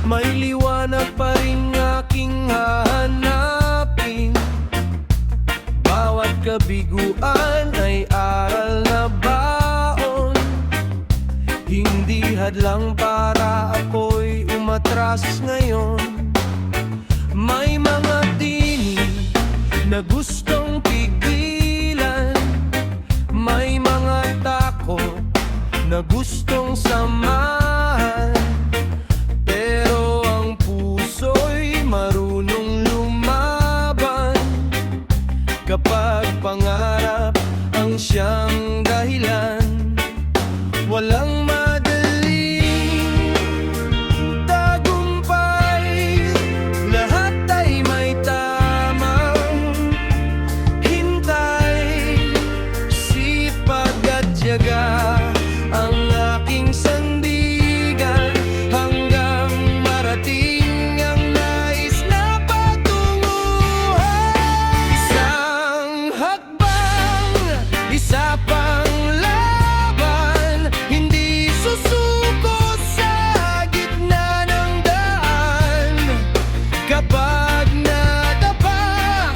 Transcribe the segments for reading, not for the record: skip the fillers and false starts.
May liwanag pa rin aking hahanapin. Bawat kabiguan ay aral na baon, hindi hadlang para ako'y umatras ngayon. May mga tinig na gustong pigilan, may mga takot na gustong samahan, pero ang puso'y marunong lumaban. Kapag pangarap ang siyang dahilan, walang madaling tagumpay. Lahat ay may tamang hintay, sipag at tiyaga ang aking sandigan, hanggang marating ang nais na patunguhan. Isang hakbang, isa pang laban, hindi susuko sa gitna ng daan. Kapag nadapa,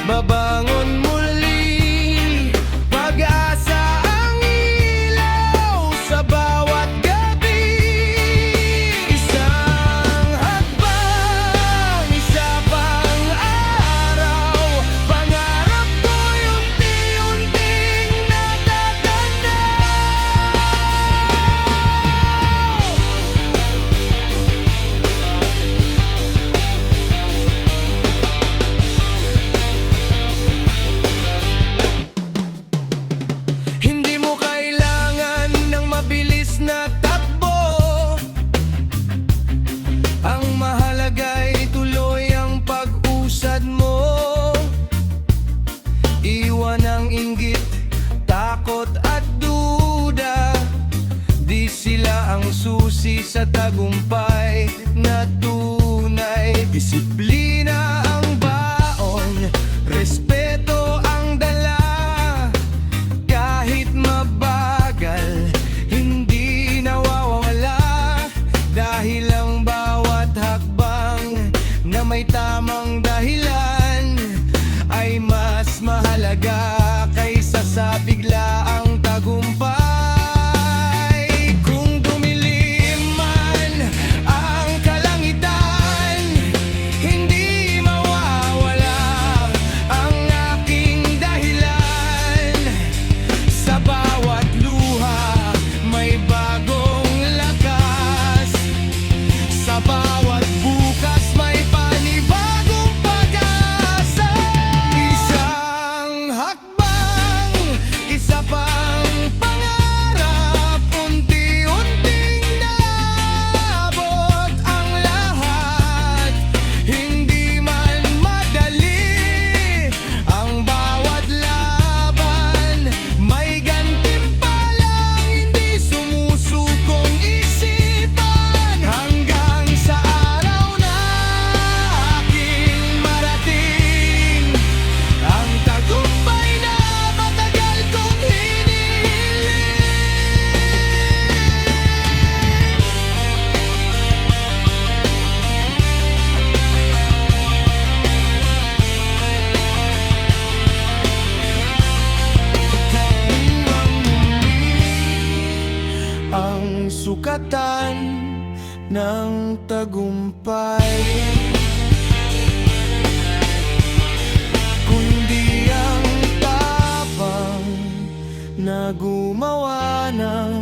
babangon muli, pag-asa ang ilaw sa bawat gabi. Isang hakbang, isa pang araw, pangarap ko'y unti-unting natatanaw. Hindi mo kailangan ng mabilis na takbo, ang mahalaga'y tuloy ang pag-usad mo. Iwan ang inggit, takot at duda, di sila ang susi sa tagumpay na tunay. Disiplina ang baon, respeto ang dala, kahit mabagal, hindi nawawala. Dahil ang bawat hakbang na may tamang dahilan ay mas mahalaga kaysa sa biglaang tagumpay. Kung dumilim man ang kalangitan, hindi mawawala ang aking dahilan. Sa bawat luha may bagong lakas, sa bawat bukas may panibagong pag-asa. Isang hakbang, isa pang pangarap, unti-unting naabot ang lahat. Hindi man madali ang bawat laban, may gantimpalang hindi sumusukong isipan, hanggang sa araw na aking marating ang tagumpay na matagal kong hinihiling. Ang sukatan ng tagumpay, kundi ang tapang na gumawa ng